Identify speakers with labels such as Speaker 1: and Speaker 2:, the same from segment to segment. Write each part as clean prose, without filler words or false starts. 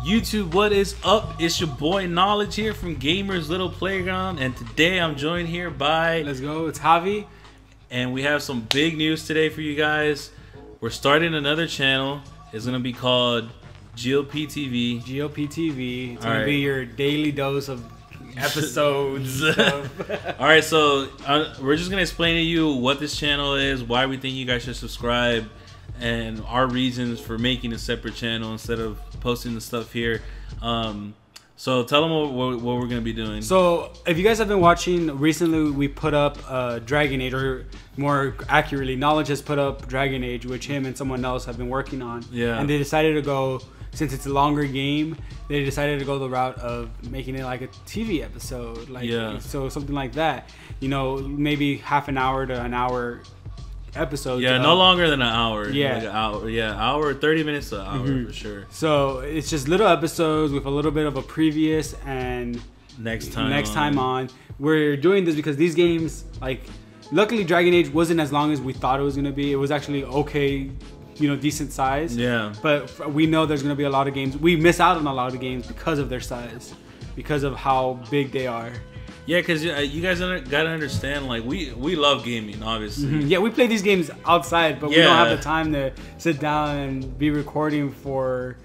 Speaker 1: YouTube, what is up? It's your boy Knowledge here from Gamers Little Playground, and today I'm joined here by...
Speaker 2: Let's go, it's Javi.
Speaker 1: And we have some big news today for you guys. We're starting another channel. It's going to be called GLPtv.
Speaker 2: GLPtv. It's going to be your daily dose of episodes.
Speaker 1: Alright, so we're just going to explain to you what this channel is, why we think you guys should subscribe, and our reasons for making a separate channel instead of posting the stuff here. So tell them what we're going to be doing.
Speaker 2: So if you guys have been watching, recently we put up Dragon Age, or more accurately, Knowledge has put up Dragon Age, which him and someone else have been working on.
Speaker 1: Yeah.
Speaker 2: And they decided to go, since it's a longer game, they decided to go the route of making it like a TV episode. Like,
Speaker 1: yeah.
Speaker 2: So something like that. You know, maybe half an hour to an hour episodes.
Speaker 1: Yeah, no longer than an hour.
Speaker 2: Yeah,
Speaker 1: like an hour. Yeah, hour, 30 minutes to an hour for sure.
Speaker 2: So it's just little episodes with a little bit of a previous and
Speaker 1: next time
Speaker 2: on. We're doing this because these games, like, luckily Dragon Age wasn't as long as we thought it was gonna be. It was actually okay, you know, decent size.
Speaker 1: Yeah.
Speaker 2: But we know there's gonna be a lot of games. We miss out on a lot of games because of their size, because of how big they are.
Speaker 1: Yeah, because you guys gotta understand, like, we love gaming, obviously.
Speaker 2: Yeah, we play these games outside, but we don't have the time to sit down and be recording for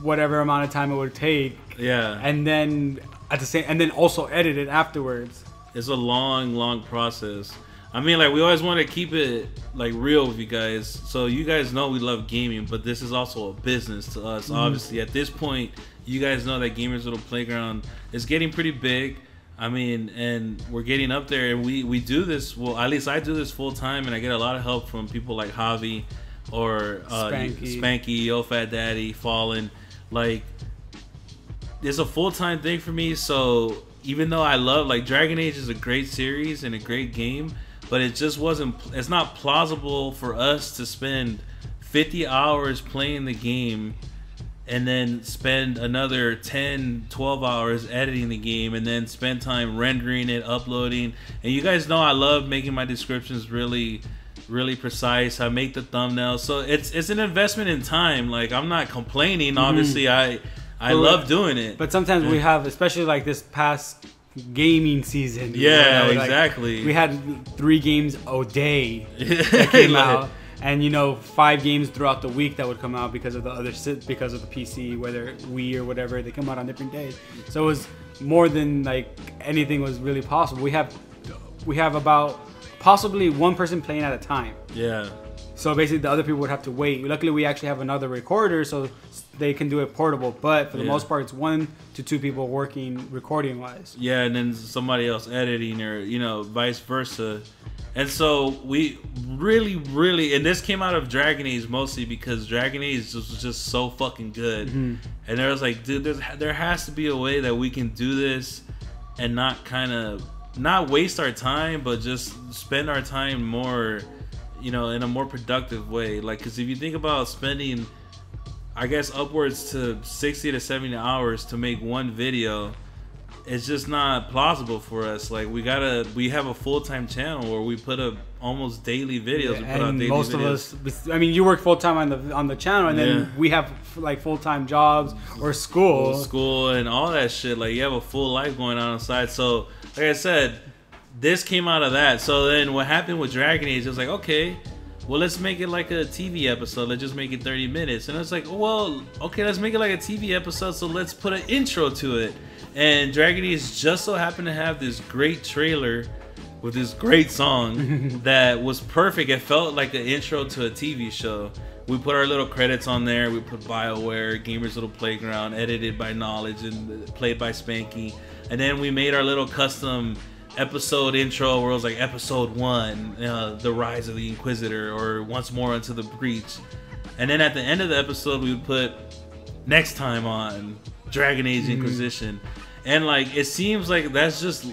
Speaker 2: whatever amount of time it would take.
Speaker 1: Yeah.
Speaker 2: And then also edit it afterwards.
Speaker 1: It's a long process. I mean, like, we always want to keep it like real with you guys, so you guys know we love gaming, but this is also a business to us. Obviously, at this point, you guys know that Gamers Little Playground is getting pretty big. I mean, and we're getting up there, and we do this, well, at least I do this full time, and I get a lot of help from people like Javi or Spanky, Yo Fat Daddy, Fallen. Like, it's a full-time thing for me, so even though I love, like, Dragon Age is a great series and a great game, but it just it's not plausible for us to spend 50 hours playing the game and then spend another 10, 12 hours editing the game, and then spend time rendering it, uploading. And you guys know I love making my descriptions really precise. I make the thumbnails, so it's an investment in time. Like, I'm not complaining. Obviously, I love doing it.
Speaker 2: But sometimes we have, especially like this past gaming season.
Speaker 1: Yeah,
Speaker 2: you know,
Speaker 1: exactly.
Speaker 2: Like, we had 3 games a day that came out. And, you know, 5 games throughout the week that would come out because of the PC, whether Wii or whatever, they come out on different days. So it was more than like anything was really possible. We have about possibly one person playing at a time.
Speaker 1: Yeah.
Speaker 2: So basically the other people would have to wait. Luckily we actually have another recorder, so they can do it portable. But for the most part, it's 1 to 2 people working recording wise.
Speaker 1: Yeah, and then somebody else editing, or, you know, vice versa. And so we really, and this came out of Dragon Age mostly because Dragon Age was just so fucking good. And there was like, dude, there has to be a way that we can do this and not waste our time, but just spend our time more, you know, in a more productive way. Like, because if you think about spending, I guess, upwards to 60 to 70 hours to make one video, it's just not plausible for us. Like, we have a full-time channel where we put up almost daily videos.
Speaker 2: Yeah,
Speaker 1: we put out daily
Speaker 2: most
Speaker 1: videos.
Speaker 2: of us, I mean, you work full-time on the channel, and then we have like full-time jobs or school
Speaker 1: and all that shit. Like, you have a full life going on inside. So, like I said, this came out of that. So then what happened with Dragon Age, it was like, okay, well, let's make it like a TV episode. Let's just make it 30 minutes. And it's like, well, okay, let's make it like a TV episode, so let's put an intro to it. And Dragon Age just so happened to have this great trailer with this great song that was perfect. It felt like an intro to a TV show. We put our little credits on there. We put BioWare, Gamers Little Playground, edited by Knowledge and played by Spanky. And then we made our little custom episode intro where it was like episode 1, the rise of the Inquisitor, or once more into the breach. And then at the end of the episode, we would put next time on Dragon Age Inquisition. And like, it seems like that's just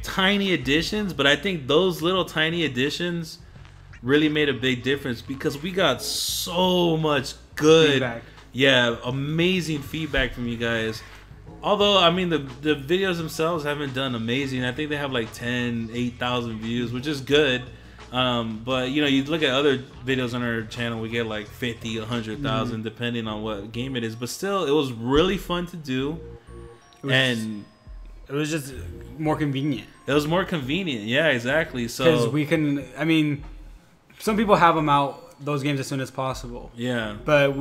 Speaker 1: tiny additions, but I think those little tiny additions really made a big difference because we got so much good
Speaker 2: feedback.
Speaker 1: Yeah, amazing feedback from you guys. Although, I mean, the videos themselves haven't done amazing. I think they have like 8,000 views, which is good. But, you know, you look at other videos on our channel, we get like 50, 100,000, depending on what game it is. But still, it was really fun to do.
Speaker 2: It was just more convenient.
Speaker 1: It was more convenient. Yeah, exactly. So
Speaker 2: because we can, I mean, some people have them out, those games, as soon as possible.
Speaker 1: Yeah.
Speaker 2: But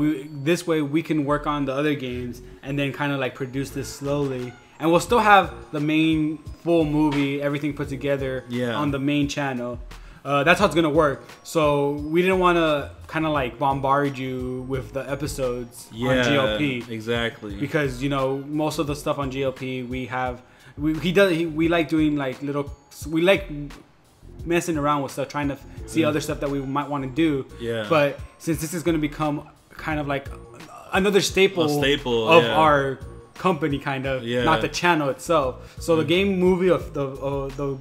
Speaker 2: this way we can work on the other games and then kind of like produce this slowly. And we'll still have the main full movie, everything put together on the main channel. That's how it's going to work. So we didn't want to kind of like bombard you with the episodes on GLP.
Speaker 1: Exactly.
Speaker 2: Because, you know, most of the stuff on GLP we like doing like we like messing around with stuff, trying to see other stuff that we might want to do. Yeah. But since this is going to become kind of like another staple of our company, kind of, not the channel itself. So the game movie of the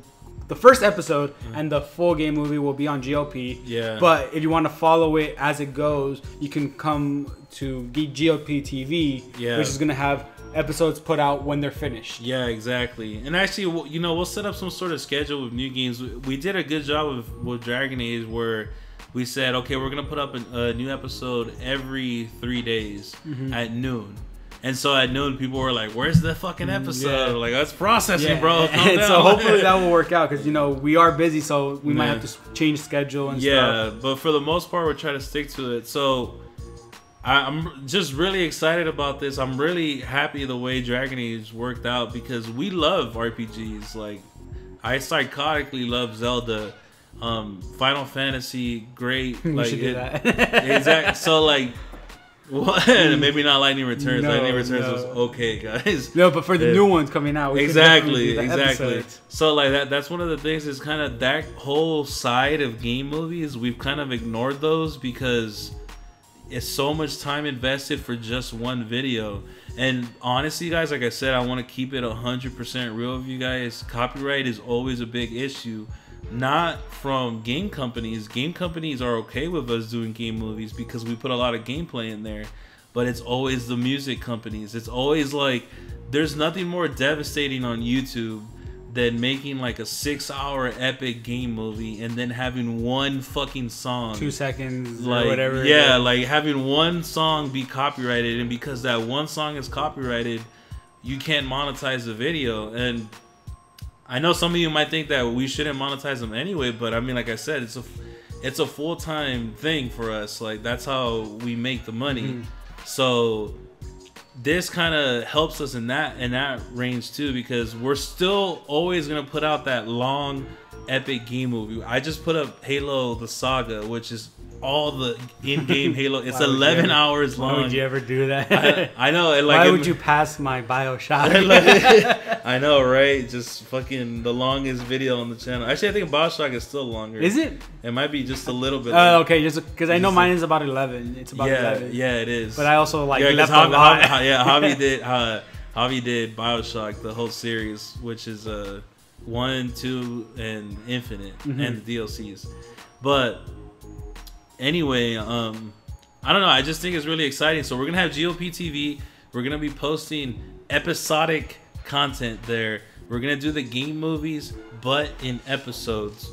Speaker 2: first episode and the full game movie will be on GLP. Yeah. But if you want to follow it as it goes, you can come to GLPtv, which is going to have episodes put out when they're finished.
Speaker 1: Yeah, exactly. And actually, you know, we'll set up some sort of schedule with new games. We did a good job with Dragon Age, where we said, okay, we're gonna put up a new episode every 3 days at noon. And so at noon, people were like, "Where's the fucking episode?" Like, that's processing, bro. Calm down.
Speaker 2: So hopefully that will work out, because, you know, we are busy, so we might have to change schedule and stuff.
Speaker 1: Yeah, but for the most part, we're trying to stick to it. So I'm just really excited about this. I'm really happy the way Dragon Age worked out, because we love RPGs. Like, I psychotically love Zelda, Final Fantasy, great.
Speaker 2: We
Speaker 1: like,
Speaker 2: should do that.
Speaker 1: Exactly. So like, what? Maybe not Lightning Returns. Lightning Returns was okay, guys.
Speaker 2: No, but for the new ones coming out, we
Speaker 1: exactly.
Speaker 2: Episodes.
Speaker 1: So like that's one of the things, is kind of that whole side of game movies. We've kind of ignored those because it's so much time invested for just one video. And honestly, guys, like I said, I want to keep it 100% real with you guys. Copyright is always a big issue. Not from game companies. Game companies are okay with us doing game movies because we put a lot of gameplay in there. But it's always the music companies. It's always like, there's nothing more devastating on YouTube than making like a 6-hour epic game movie and then having one fucking song,
Speaker 2: 2 seconds
Speaker 1: like,
Speaker 2: or whatever.
Speaker 1: Yeah, like having one song be copyrighted, and because that one song is copyrighted, you can't monetize the video. And I know some of you might think that we shouldn't monetize them anyway, but I mean, like I said, it's a full-time thing for us. Like, that's how we make the money. So this kind of helps us in that range too, because we're still always gonna put out that long epic game movie. I just put up Halo the Saga, which is all the in-game Halo. It's 11 hours long.
Speaker 2: Why would you ever do that?
Speaker 1: I know. And like,
Speaker 2: why would you pass my BioShock?
Speaker 1: I know, right? Just fucking the longest video on the channel. Actually, I think BioShock is still longer.
Speaker 2: Is it?
Speaker 1: It might be just a little bit.
Speaker 2: Okay, just because I know mine is about 11. It's about 11.
Speaker 1: Yeah, it is.
Speaker 2: But I also like left a lot.
Speaker 1: Javi did BioShock, the whole series, which is 1, 2, and Infinite, and the DLCs. But anyway, I don't know. I just think it's really exciting. So we're gonna have GLPtv. We're gonna be posting episodic content there. We're gonna do the game movies, but in episodes.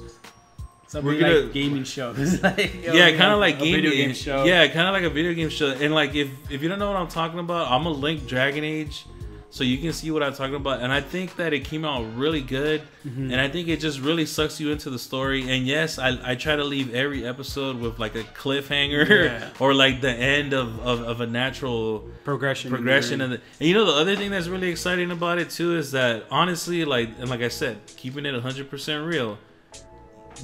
Speaker 2: So we're gonna like gaming shows. Like,
Speaker 1: yeah, kind of like
Speaker 2: video game show.
Speaker 1: Yeah, kind of like a video game show. And like, if you don't know what I'm talking about, I'm gonna link Dragon Age so you can see what I'm talking about. And I think that it came out really good. And I think it just really sucks you into the story. And yes, I try to leave every episode with like a cliffhanger or like the end of a natural progression. And you know, the other thing that's really exciting about it too is that, honestly, like I said, keeping it 100% real,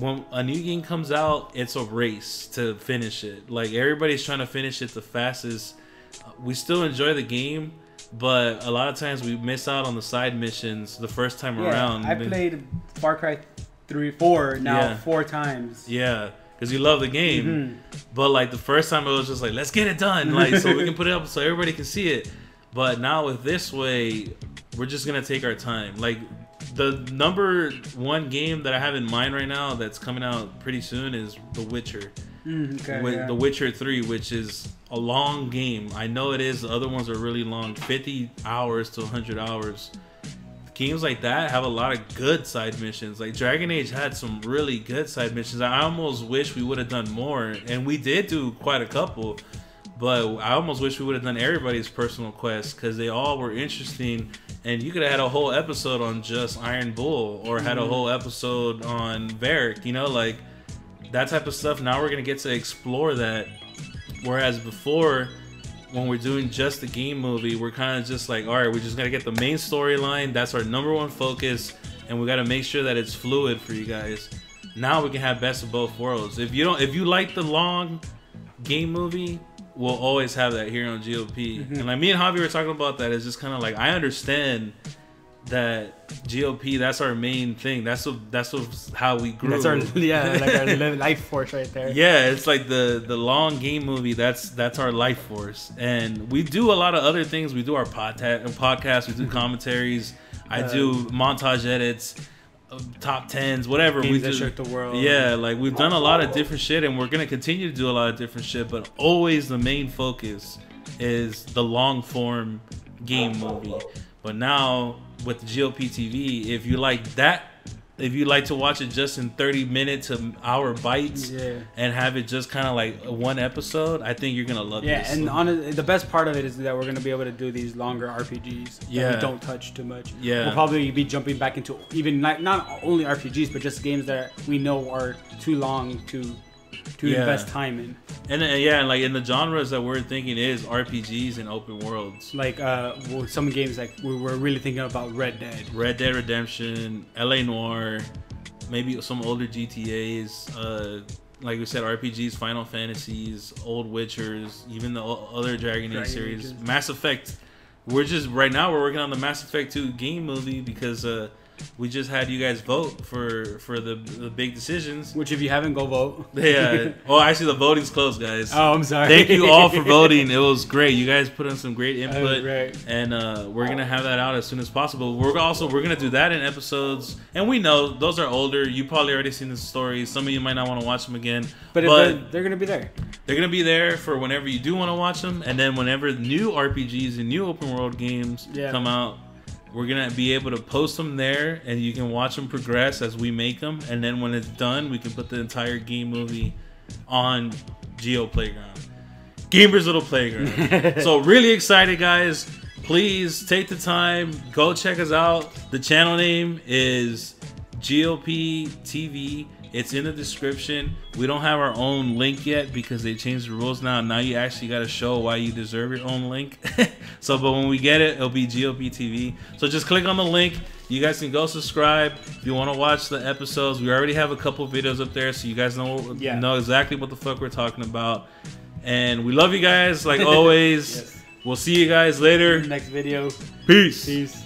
Speaker 1: when a new game comes out, it's a race to finish it. Like, everybody's trying to finish it the fastest. We still enjoy the game, but a lot of times we miss out on the side missions the first time around.
Speaker 2: I played Far Cry 4 now 4 times.
Speaker 1: Yeah, because you love the game. But like the first time, it was just like, let's get it done, like, so we can put it up so everybody can see it. But now with this way, we're just gonna take our time. Like, the number 1 game that I have in mind right now that's coming out pretty soon is The Witcher. with The Witcher 3, which is a long game. I know it is. The other ones are really long, 50 hours to 100 hours. Games like that have a lot of good side missions. Like Dragon Age had some really good side missions. I almost wish we would have done more, and we did do quite a couple. But I almost wish we would have done everybody's personal quests because they all were interesting. And you could have had a whole episode on just Iron Bull or had a whole episode on Varric, you know, like that type of stuff. Now we're going to get to explore that. Whereas before, when we're doing just the game movie, we're kind of just like, all right, we're just going to get the main storyline. That's our number one focus. And we got to make sure that it's fluid for you guys. Now we can have best of both worlds. If you like the long game movie, we'll always have that here on GLP. And like me and Javi were talking about that. It's just kind of like, I understand that GLP, that's our main thing. That's how we grew.
Speaker 2: That's our our life force right there.
Speaker 1: Yeah, it's like the long game movie. That's our life force. And we do a lot of other things. We do our podcast. We do commentaries. I do montage edits. Top 10s, whatever.
Speaker 2: Games that shook the world.
Speaker 1: Yeah, like we've done a lot of different shit, and we're gonna continue to do a lot of different shit. But always the main focus is the long form game movie. But now with the GLPtv, if you like that, if you like to watch it just in 30-minute to hour bites and have it just kind of like one episode, I think you're gonna love this.
Speaker 2: Yeah, and honestly, the best part of it is that we're gonna be able to do these longer RPGs that we don't touch too much.
Speaker 1: Yeah,
Speaker 2: we'll probably be jumping back into even not only RPGs, but just games that we know are too long to invest time in.
Speaker 1: And like in the genres that we're thinking is RPGs and open worlds.
Speaker 2: Like some games like we were really thinking about Red Dead Redemption,
Speaker 1: LA Noire, maybe some older GTAs. Like we said, RPGs, Final Fantasies, old Witchers, even the other Dragon Age series, Mass Effect. Right now we're working on the Mass Effect 2 game movie because we just had you guys vote for the big decisions.
Speaker 2: Which, if you haven't, go vote.
Speaker 1: Yeah. Oh, actually, the voting's closed, guys.
Speaker 2: Oh, I'm sorry.
Speaker 1: Thank you all for voting. It was great. You guys put in some great input,
Speaker 2: great.
Speaker 1: And we're gonna have that out as soon as possible. We're gonna do that in episodes, and we know those are older. You probably already seen the stories. Some of you might not want to watch them again,
Speaker 2: but they're gonna be there.
Speaker 1: They're gonna be there for whenever you do want to watch them, and then whenever new RPGs and new open world games come out. We're going to be able to post them there, and you can watch them progress as we make them. And then when it's done, we can put the entire game movie on Geo Playground. Gamer's Little Playground. So really excited, guys. Please take the time. Go check us out. The channel name is GLPtv. It's in the description. We don't have our own link yet because they changed the rules now. Now you actually got to show why you deserve your own link. But when we get it, it'll be GLPtv. So just click on the link. You guys can go subscribe if you want to watch the episodes. We already have a couple videos up there, so you guys know exactly what the fuck we're talking about. And we love you guys like always. We'll see you guys later.
Speaker 2: Next video.
Speaker 1: Peace.